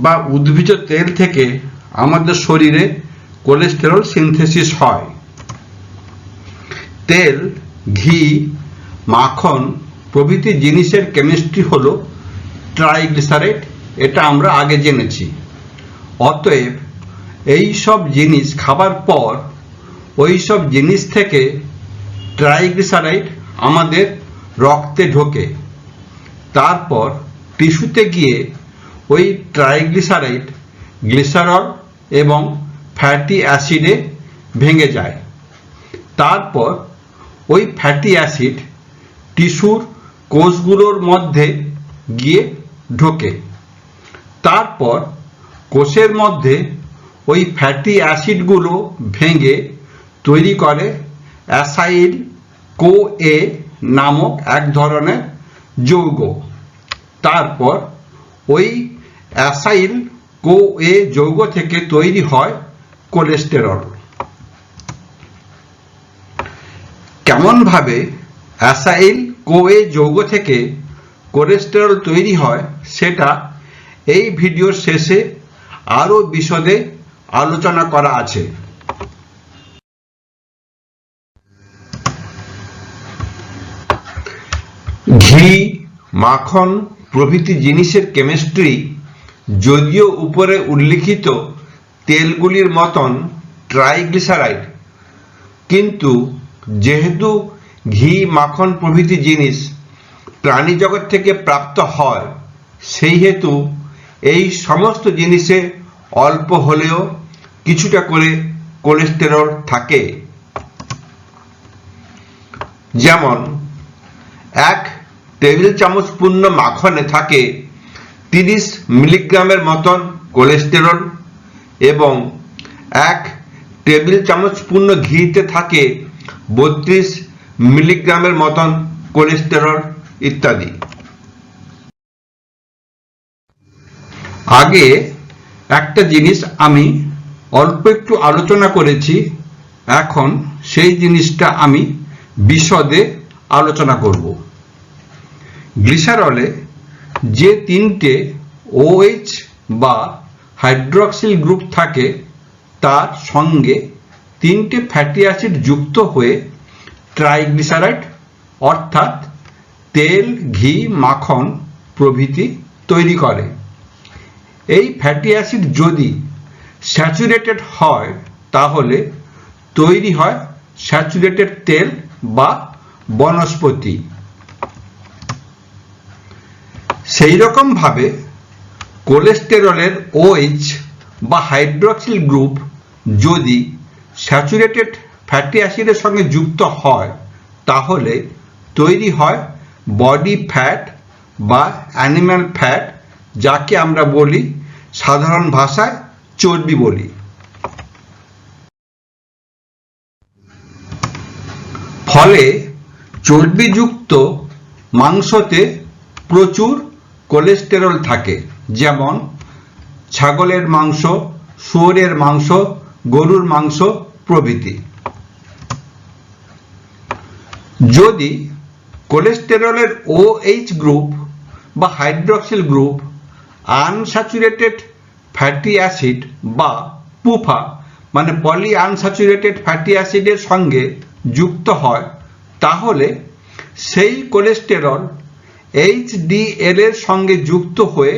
বা উদ্ভিজ তেল থেকে আমাদের শরীরে কোলেস্টেরল সিনথেসিস হয়। তেল, ঘি, মাখন প্রভৃতি জিনিসের কেমিস্ট্রি হলো ট্রাইগ্লিসারাইড, এটা আমরা আগে জেনেছি। অতএব এই সব জিনিস খাবার পর ওই সব জিনিস থেকে ট্রাইগ্লিসারাইড আমাদের রক্তে ঢোকে, তারপর টিস্যুতে গিয়ে ওই ট্রাইগ্লিসারাইড গ্লিসারল এবং ফ্যাটি অ্যাসিডে ভেঙে যায়। তারপর ওই ফ্যাটি অ্যাসিড টিস্যুর কোষগুলোর মধ্যে গিয়ে ঢোকে। তারপর কোষের মধ্যে ওই ফ্যাটি অ্যাসিডগুলো ভেঙে তৈরি করে অ্যাসাইল CoA নামক এক ধরনের যৌগ। তারপর ওই অ্যাসাইল CoA যৌগ থেকে তৈরি হয় কোলেস্টেরল। কেমনভাবে অ্যাসাইল CoA যৌগ থেকে কোলেস্টেরল তৈরি হয় সেটা এই ভিডিওর শেষে আরো বিশদে আলোচনা করা আছে। ঘি, মাখন প্রভৃতি জিনিসের কেমিস্ট্রি যদিও উপরে উল্লিখিত তেলগুলির মতন ট্রাইগ্লিসারাইড, কিন্তু যেহেতু ঘি, মাখন প্রভৃতি জিনিস প্রাণী জগৎ থেকে প্রাপ্ত হয়, সেই হেতু এই সমস্ত জিনিসে অল্প হলেও কিছুটা করে কোলেস্টেরল থাকে। যেমন 1 টেবিল চামচ পূর্ণ মাখনে থাকে 30 মিলিগ্রামের মতন কোলেস্টেরল এবং 1 টেবিল চামচ পূর্ণ ঘিতে থাকে 32 মিলিগ্রামের মতন কোলেস্টেরল ইত্যাদি। আগে একটা জিনিস আমি অল্প একটু আলোচনা করেছি, এখন সেই জিনিসটা আমি বিশদে আলোচনা করব। গ্লিসারলে যে 3টে OH বা হাইড্রক্সিল গ্রুপ থাকে তার সঙ্গে 3টে ফ্যাটি অ্যাসিড যুক্ত হয়ে ট্রাইগ্লিসারাইড অর্থাৎ তেল, ঘি, মাখন প্রভৃতি তৈরি করে। এই ফ্যাটি অ্যাসিড যদি স্যাচুরেটেড হয় তাহলে তৈরি হয় স্যাচুরেটেড তেল বা বনস্পতি। সেই রকম ভাবে কোলেস্টেরলের OH বা হাইড্রক্সিল গ্রুপ যদি স্যাচুরেটেড ফ্যাটি অ্যাসিডের সঙ্গে যুক্ত হয় তাহলে তৈরি হয় বডি ফ্যাট বা অ্যানিম্যাল ফ্যাট, যাকে আমরা বলি সাধারণ ভাষায় চর্বি বলি। ফলে চর্বিযুক্ত মাংসতে প্রচুর কোলেস্টেরল থাকে, যেমন ছাগলের মাংস, শুয়োরের মাংস, গরুর মাংস প্রভৃতি। যদি কোলেস্টেরলের OH গ্রুপ বা hydroxyl group unsaturated fatty acid বা পুফা মানে পলি আনস্যাচুরেটেড ফ্যাটি অ্যাসিডের সঙ্গে যুক্ত হয় তাহলে সেই কোলেস্টেরল HDL এর সঙ্গে যুক্ত হয়ে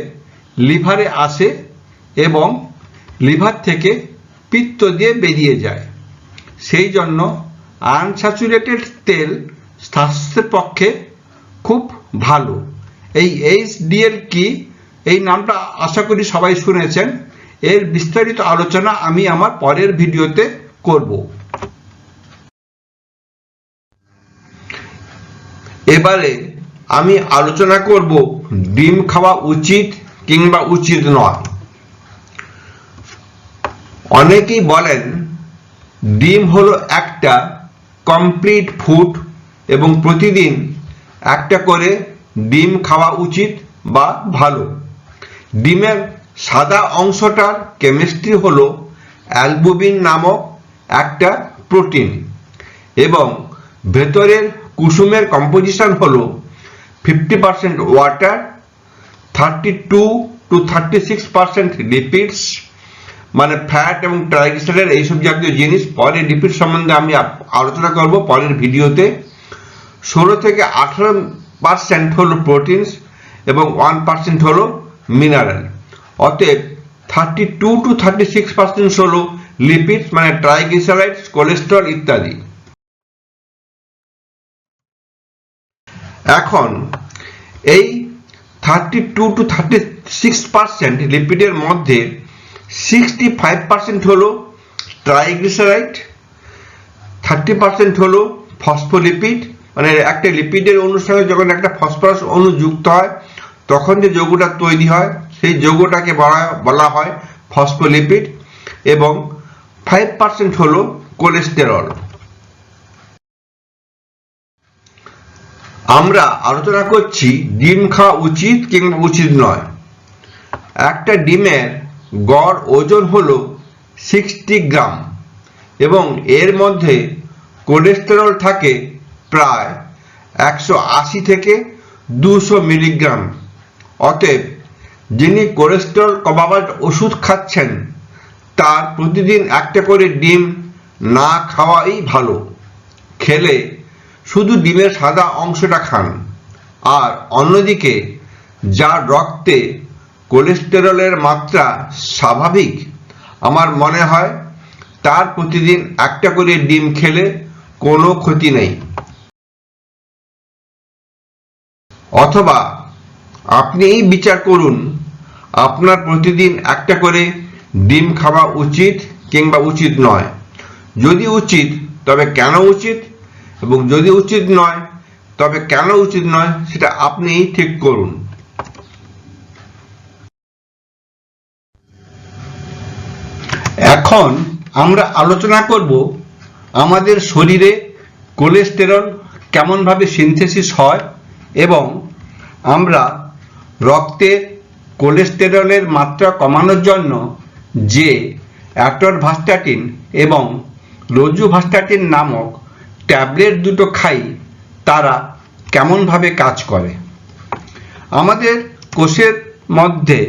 লিভারে আসে এবং লিভার থেকে পিত্ত দিয়ে বেরিয়ে যায়। সেই জন্য আনস্যাচুরেটেড তেল স্বাস্থ্যের পক্ষে খুব ভালো। এই HDL কি, এই নামটা আশা করি সবাই শুনেছেন। এর বিস্তারিত আলোচনা আমি আমার পরের ভিডিওতে করব। এবারে আমি আলোচনা করব ডিম খাওয়া উচিত কিংবা উচিত নয়। অনেকেই বলেন ডিম হলো একটা কমপ্লিট ফুড এবং প্রতিদিন একটা করে ডিম খাওয়া উচিত বা ভালো। ডিমের সাদা অংশটার কেমিস্ট্রি হলো অ্যালবুমিন নামক একটা প্রোটিন এবং ভেতরের কুসুমের কম্পোজিশন হলো 50% ওয়াটার, 32 to 36% লিপিডস মানে ফ্যাট এবং ট্রাইগ্লিসারাইড এইসব জাতীয় জিনিস। পরে লিপিড সম্বন্ধে আমি আলোচনা করব পরের ভিডিওতে। 16 থেকে 18% হলো প্রোটিনস এবং 1% হলো মিনারেল। অতএব 32 to 36% হলো লিপিডস মানে ট্রাইগ্লিসারাইডস, কোলেস্টেরল ইত্যাদি। এখন এই 32 to 36% লিপিডের মধ্যে 65% হলো ট্রাইগ্লিসারাইড, 30% হলো ফসফোলিপিড মানে একটা লিপিডের অণুর সঙ্গে যখন একটা ফসফরাস অণু যুক্ত হয় তখন যে যৌগটা তৈরি হয় সেই যৌগটাকে বলা হয় ফসফোলিপিড এবং 5% হলো কোলেস্টেরল। আমরা আলোচনা করছি ডিম খাওয়া উচিত কিংবা উচিত নয়। একটা ডিমের গড় ওজন হলো 60 গ্রাম এবং এর মধ্যে কোলেস্টেরল থাকে প্রায় 180 থেকে 200 মিলিগ্রাম। অতএব যিনি কোলেস্টেরল কমাবার ওষুধ খাচ্ছেন তার প্রতিদিন একটা করে ডিম না খাওয়াই ভালো। খেলে শুধু ডিমের সাদা অংশটা খান, আর অন্যদিকে যার রক্তে কোলেস্টেরলের মাত্রা স্বাভাবিক আমার মনে হয় তার প্রতিদিন একটা করে ডিম খেলে কোনো ক্ষতি নেই। অথবা আপনিই বিচার করুন আপনার প্রতিদিন একটা করে ডিম খাওয়া উচিত কিংবা উচিত নয়। যদি উচিত তবে কেন উচিত, এবং যদি উচিত নয় তবে কেন উচিত নয় সেটা আপনিই ঠিক করুন। এখন আমরা আলোচনা করব আমাদের শরীরে কোলেস্টেরল কেমনভাবে সিনথেসিস হয় এবং আমরা রক্তে কোলেস্টেরলের মাত্রা কমানোর জন্য যে অ্যাটরভাস্টাটিন এবং রোজুভাস্টাটিন নামক ট্যাবলেট দুটো খাই তারা কেমনভাবে কাজ করে। আমাদের কোষের মধ্যে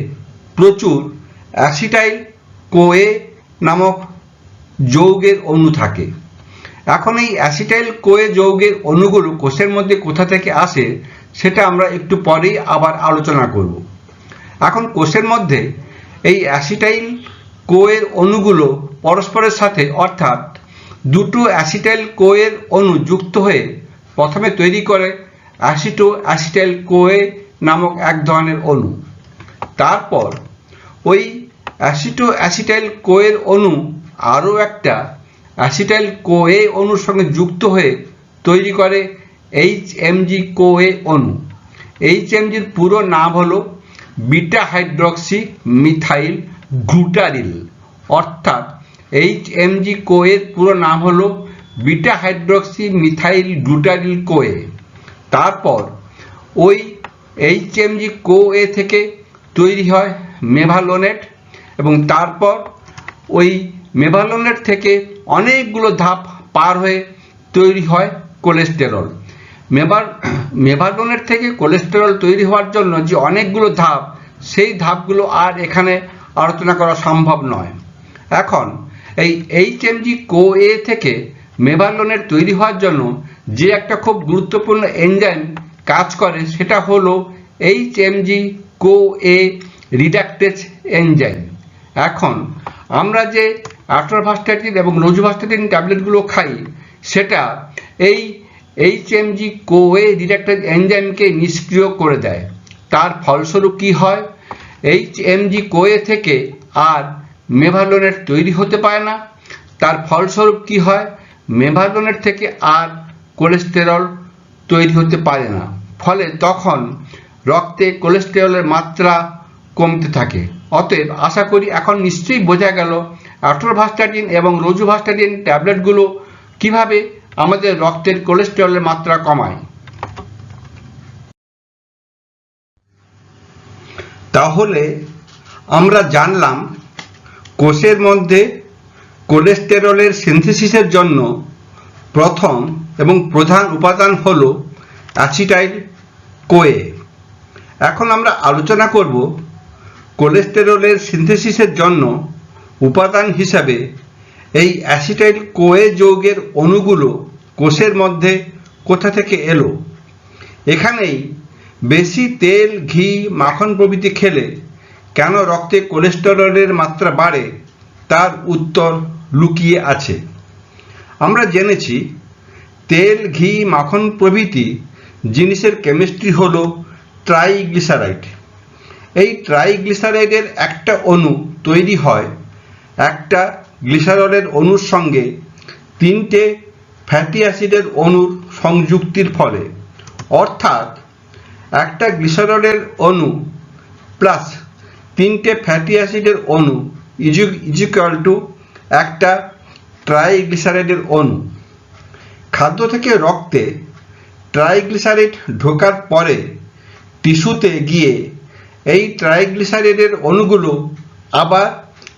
প্রচুর অ্যাসিটাইল কোয়ে নামক যৌগের অণু থাকে। এখন এই অ্যাসিটাইল কোয়ে যৌগের অণুগুলো কোষের মধ্যে কোথা থেকে আসে সেটা আমরা একটু পরেই আবার আলোচনা করব। এখন কোষের মধ্যে এই অ্যাসিটাইল কোয়ের অণুগুলো পরস্পরের সাথে অর্থাৎ দুটো অ্যাসিটাইল কোয়ের অণু যুক্ত হয়ে প্রথমে তৈরি করে অ্যাসিটাইল কোয়ে নামক এক ধরনের অণু। তারপর ওই অ্যাসিটো-অ্যাসিটাইল কোয়ের অণু আরও একটা অ্যাসিটাইল কোএ অণুর সঙ্গে যুক্ত হয়ে তৈরি করে HMG কোএ অণু। HMGর পুরো নাম হলো বিটা হাইড্রক্সি মিথাইল গ্লুটারিল, অর্থাৎ HMG কোএর পুরো নাম হলো বিটা হাইড্রক্সি মিথাইল গ্লুটারিল কোএ। তারপর ওই HMG কোএ থেকে তৈরি হয় মেভালোনেট, এবং তারপর ওই মেভালোনেট থেকে অনেকগুলো ধাপ পার হয়ে তৈরি হয় কোলেস্টেরল। মেভালোনেট থেকে কোলেস্টেরল তৈরি হওয়ার জন্য যে অনেকগুলো ধাপ, সেই ধাপগুলো আর এখানে আলোচনা করা সম্ভব নয়। এখন এই HMG কোএ থেকে মেভালোনেট তৈরি হওয়ার জন্য যে একটা খুব গুরুত্বপূর্ণ এনজাইম কাজ করে, সেটা হলো HMG কোএ রিডাক্টেজ এনজাইম। এখন আমরা যে অ্যাট্রোভাস্টাটিন এবং রোজুভাস্টাটিন ট্যাবলেটগুলো খাই, সেটা এই HMG কোএ রিডাক্টেজ এনজাইমকে নিষ্ক্রিয় করে দেয়। তার ফলস্বরূপ কি হয়? HMG কোএ থেকে আর মেভালোনেট তৈরি হতে পারে না। তার ফলস্বরূপ কি হয়? মেভালোনেট থেকে আর কোলেস্টেরল তৈরি হতে পারে না। ফলে তখন রক্তে কোলেস্টেরলের মাত্রা কমতে থাকে। অতএব আশা করি এখন নিশ্চয়ই বোঝা গেল অ্যাট্রোভাস্টাটিন এবং রোজুভাস্টাটিন ট্যাবলেটগুলো কিভাবে আমাদের রক্তের কোলেস্টেরলের মাত্রা কমায়। তাহলে আমরা জানলাম কোষের মধ্যে কোলেস্টেরলের সিনথেসিসের জন্য প্রথম এবং প্রধান উপাদান হলো অ্যাসিটাইল কোএ। এখন আমরা আলোচনা করব কোলেস্টেরলের সিনথেসিসের জন্য উপাদান হিসাবে এই অ্যাসিটাইল কোএ যৌগের অণুগুলো কোষের মধ্যে কোথা থেকে এলো। এখানেই বেশি তেল, ঘি, মাখন প্রভৃতি খেলে কেন রক্তে কোলেস্টেরলের মাত্রা বাড়ে, তার উত্তর লুকিয়ে আছে। আমরা জেনেছি তেল, ঘি, মাখন প্রভৃতি জিনিসের কেমিস্ট্রি হলো ট্রাইগ্লিসারাইড। এই ট্রাইগ্লিসারাইডের একটা অণু তৈরি হয় একটা গ্লিসারলের অণুর সঙ্গে তিনটে ফ্যাটি অ্যাসিডের অণুর সংযুক্তির ফলে, অর্থাৎ একটা গ্লিসারলের অণু প্লাস তিনটে ফ্যাটি অ্যাসিডের অণু ইজ ইকুয়াল টু একটা ট্রাইগ্লিসারাইডের অণু। খাদ্য থেকে রক্তে ট্রাইগ্লিসারাইড ঢোকার পরে টিস্যুতে গিয়ে এই ট্রাইগ্লিসারাইডের অণুগুলো আবার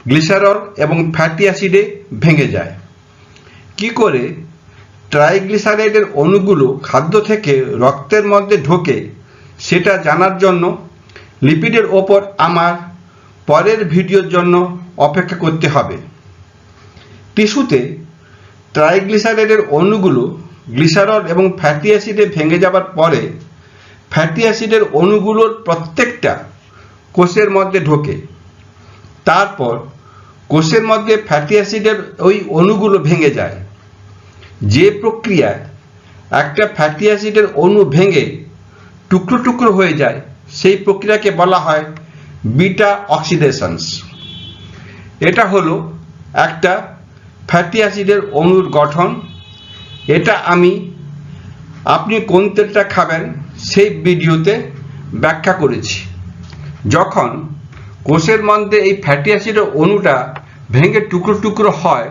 গ্লিসারল এবং ফ্যাটি অ্যাসিডে ভেঙে যায়। কি করে ট্রাইগ্লিসারাইডের অণুগুলো খাদ্য থেকে রক্তের মধ্যে ঢোকে, সেটা জানার জন্য লিপিডের ওপর আমার পরের ভিডিওর জন্য অপেক্ষা করতে হবে। টিস্যুতে ট্রাইগ্লিসারাইডের অণুগুলো গ্লিসারল এবং ফ্যাটি অ্যাসিডে ভেঙে যাবার পরে ফ্যাটি অ্যাসিডের অণুগুলোর প্রত্যেকটা কোষের মধ্যে ঢোকে। তারপর কোষের মধ্যে ফ্যাটি অ্যাসিডের ওই অণুগুলো ভেঙে যায়। যে প্রক্রিয়ায় একটা ফ্যাটি অ্যাসিডের অণু ভেঙে টুকরো টুকরো হয়ে যায়, সেই প্রক্রিয়াকে বলা হয় বিটা অক্সিডেশনস। এটা হলো একটা ফ্যাটি অ্যাসিডের অণুর গঠন। এটা আপনি কোন তেলটা খাবেন সেই ভিডিওতে ব্যাখ্যা করেছি। যখন কোষের মধ্যে এই ফ্যাটি অ্যাসিডের অণুটা ভেঙে টুকরো টুকরো হয়,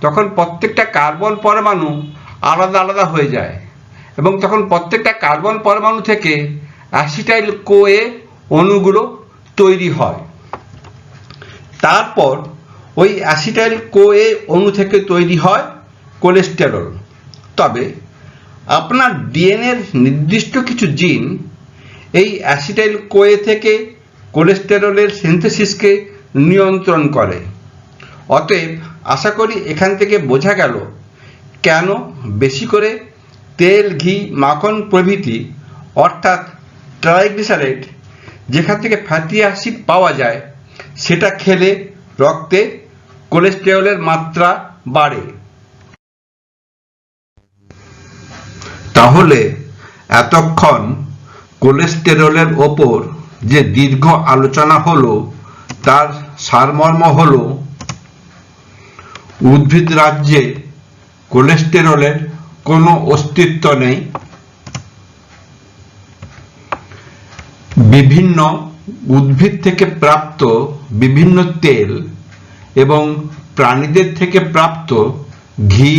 তখন প্রত্যেকটা কার্বন পরমাণু আলাদা আলাদা হয়ে যায়, এবং তখন প্রত্যেকটা কার্বন পরমাণু থেকে অ্যাসিটাইল কোএ অণুগুলো তৈরি হয়। তারপর ওই অ্যাসিটাইল কোএ অণু থেকে তৈরি হয় কোলেস্টেরল। তবে আপনার ডিএনএর নির্দিষ্ট কিছু জিন এই অ্যাসিটাইল কোএ থেকে কোলেস্টেরলের সিনথেসিসকে নিয়ন্ত্রণ করে। অতএব আশা করি এখান থেকে বোঝা গেল কেন বেশি করে তেল, ঘি, মাখন প্রভৃতি অর্থাৎ ট্রাইগ্লিসারাইড, যেখান থেকে ফ্যাটি অ্যাসিড পাওয়া যায়, সেটা খেলে রক্তে কোলেস্টেরলের মাত্রা বাড়ে। তাহলে এতক্ষণ কোলেস্টেরলের ওপর যে দীর্ঘ আলোচনা হলো, তার সারমর্ম হল উদ্ভিদ রাজ্যে কোলেস্টেরলের কোনো অস্তিত্ব নেই। বিভিন্ন উদ্ভিদ থেকে প্রাপ্ত বিভিন্ন তেল এবং প্রাণীদের থেকে প্রাপ্ত ঘি,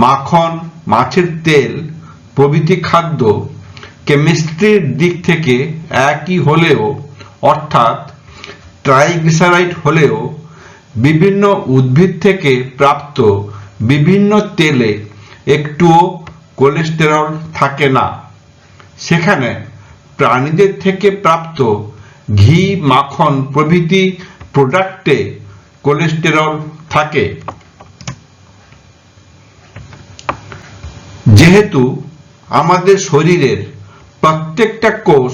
মাখন, মাছের তেল প্রভৃতি খাদ্য কেমিস্ট্রির দিক থেকে একই হলেও, অর্থাৎ ট্রাইগ্লিসারাইড হলেও, বিভিন্ন উদ্ভিদ থেকে প্রাপ্ত বিভিন্ন তেলে একটুও কোলেস্টেরল থাকে না। সেখানে প্রাণীদের থেকে প্রাপ্ত ঘি, মাখন প্রভৃতি প্রোডাক্টে কোলেস্টেরল থাকে। যেহেতু আমাদের শরীরের প্রত্যেকটা কোষ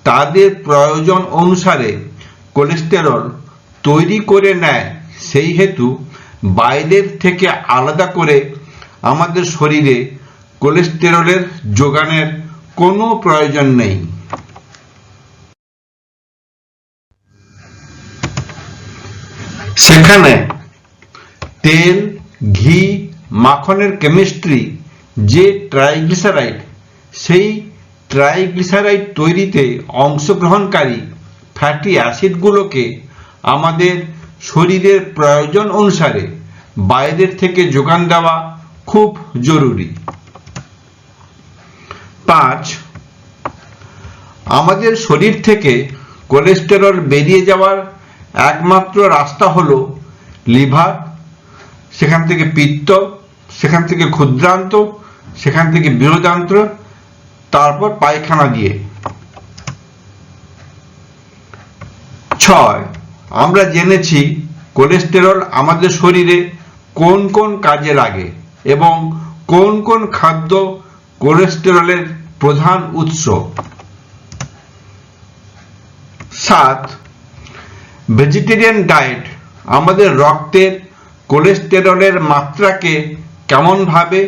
তাদের প্রয়োজন অনুসারে কোলেস্টেরল তৈরি করে নেয়, সেই হেতু বাইরের থেকে আলাদা করে আমাদের শরীরে কোলেস্টেরলের যোগানের কোনো প্রয়োজন নেই। সেখানে তেল, ঘি, মাখনের কেমিস্ট্রি যে ট্রাইগ্লিসারাইড, সেই ট্রাইগ্লিসারাইড তৈরিতে অংশগ্রহণকারী ফ্যাটি অ্যাসিডগুলোকে আমাদের শরীরের প্রয়োজন অনুসারে বাইরের থেকে যোগান দেওয়া খুব জরুরি। 5. আমাদের শরীর থেকে কোলেস্টেরল বেরিয়ে যাওয়ার একমাত্র রাস্তা হলো লিভার, সেখান থেকে পিত্ত, সেখান থেকে ক্ষুদ্রান্ত, সেখান থেকে বৃহদান্ত্র, তারপর পায়খানা দিয়ে। 6. আমরা জেনেছি কোলেস্টেরল আমাদের শরীরে কোন কোন কাজে লাগে এবং কোন কোন খাদ্য কোলেস্টেরলের প্রধান উৎস। 7. ভেজিটেরিয়ান ডায়েট আমাদের রক্তের কোলেস্টেরলের মাত্রাকে কেমনভাবে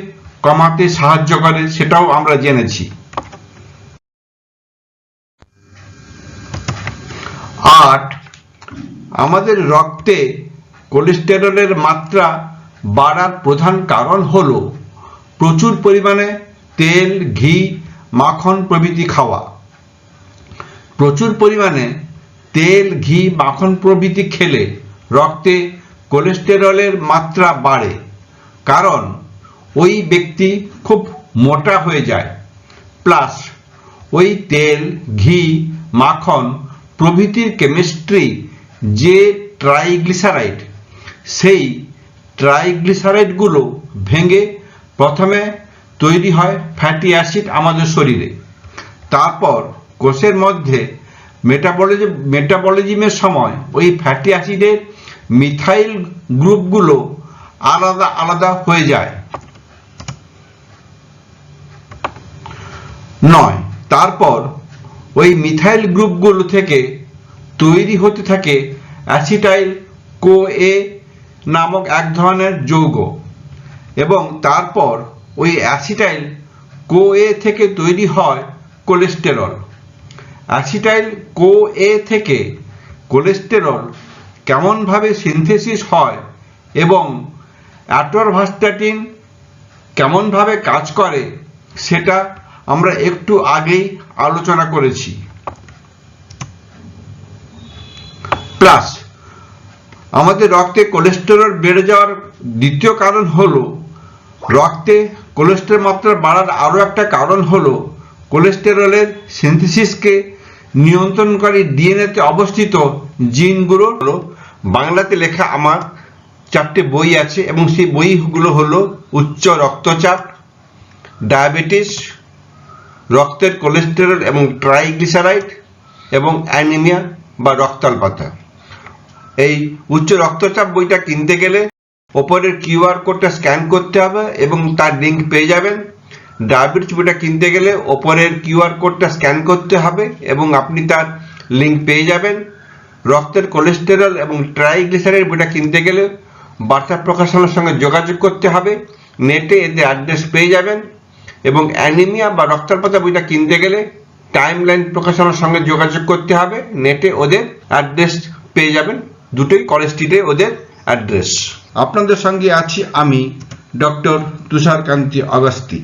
কমাতে সাহায্য করে সেটাও আমরা জেনেছি। 8. আমাদের রক্তে কোলেস্টেরলের মাত্রা বাড়ার প্রধান কারণ হলো প্রচুর পরিমাণে তেল, ঘি, মাখন প্রভৃতি খাওয়া। প্রচুর পরিমাণে তেল, ঘি, মাখন প্রভৃতি খেলে রক্তে কোলেস্টেরলের মাত্রা বাড়ে, কারণ ওই ব্যক্তি খুব মোটা হয়ে যায়। প্লাস ওই তেল, ঘি, মাখন প্রভৃতির কেমিস্ট্রি যে ট্রাইগ্লিসারাইড, সেই ট্রাইগ্লিসারাইডগুলো ভেঙে প্রথমে তৈরি হয় ফ্যাটি অ্যাসিড আমাদের শরীরে। তারপর কোষের মধ্যে মেটাবলিজমের সময় ওই ফ্যাটি অ্যাসিডের মিথাইল গ্রুপগুলো আলাদা আলাদা হয়ে যায়। 9. তারপর ওই মিথাইল গ্রুপগুলো থেকে তৈরি হতে থাকে অ্যাসিটাইল কোএ নামক এক ধরনের যৌগ, এবং তারপর ওই অ্যাসিটাইল কোএ থেকে তৈরি হয় কোলেস্টেরল। অ্যাসিটাইল কোএ থেকে কোলেস্টেরল কেমনভাবে সিনথেসিস হয় এবং অ্যাটরভাস্টাটিন কেমনভাবে কাজ করে সেটা আমরা একটু আগেই আলোচনা করেছি। প্লাস আমাদের রক্তে কোলেস্টেরল বেড়ে যাওয়ার দ্বিতীয় কারণ হলো, রক্তে কোলেস্টেরল মাত্রা বাড়ার আরও একটা কারণ হলো কোলেস্টেরলের সিনথেসিসকে নিয়ন্ত্রণকারী ডিএনএতে অবস্থিত জিনগুলো। বাংলাতে লেখা আমার 4টে বই আছে এবং সেই বইগুলো হলো উচ্চ রক্তচাপ, ডায়াবেটিস, রক্তের কোলেস্টেরল এবং ট্রাইগ্লিসারাইড এবং অ্যানিমিয়া বা রক্তাল্পতা। এই উচ্চ রক্তচাপ বইটা কিনতে গেলে ওপরের কিউআর কোডটা স্ক্যান করতে হবে এবং তার লিঙ্ক পেয়ে যাবেন। ডায়াবেটিস বইটা কিনতে গেলে ওপরের কিউআর কোডটা স্ক্যান করতে হবে এবং আপনি তার লিঙ্ক পেয়ে যাবেন। রক্তের কোলেস্টেরল এবং ট্রাইগ্লিসারাইড বইটা কিনতে গেলে বার্তা প্রকাশনার সঙ্গে যোগাযোগ করতে হবে, নেটে এদের অ্যাড্রেস পেয়ে যাবেন। এবং অ্যানিমিয়া বা রক্তাল্পতা বইটা কিনতে গেলে টাইমলাইন প্রকাশনার সঙ্গে যোগাযোগ করতে হবে, নেটে ওদের অ্যাড্রেস পেয়ে যাবেন। দুটোই কলেজ স্ট্রিটে ওদের অ্যাড্রেস। আপনাদের সঙ্গে আছি আমি ডক্টর তুষারকান্তি অগস্তি।